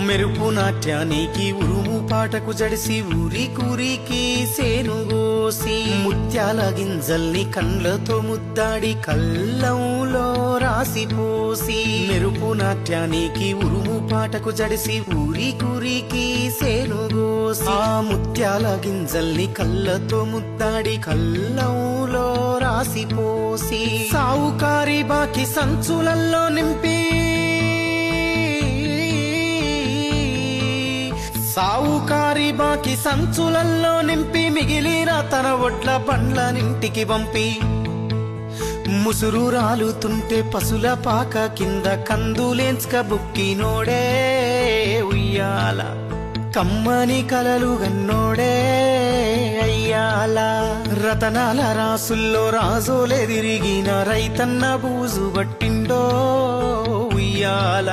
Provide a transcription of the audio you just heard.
మెరుపు నాట్యానికి ఉరుము పాటకు జడిసి ఊరికూరికి సేనుగోసి ముత్యాల గింజల్ని కండ్లతో ముద్దాడి కళ్ళంలో రాసిపోసి మెరుపు నాట్యానికి ఉరుము పాటకు జడిసి ఊరికూరికి సేనుగోసి ఆ ముత్యాల గింజల్ని కళ్ళతో ముద్దాడి కళ్ళంలో రాసిపోసి సావుకారి బాకి సంచులల్లో నింపి సావుకారి బాకి సంచులల్లో నింపి మిగిలిన తన ఒడ్ల బండ్లనింటికి పంపి ముసురు రాలుతుంటే పసుల పాక కింద కందులేంచక బుక్కినోడే ఉయ్యాల కమ్మని కలలు గన్నోడే అయ్యాల రతనాల రాసుల్లో రాజోలే తిరిగిన రైతన్న బూజు పట్టిండో ఉయ్యాల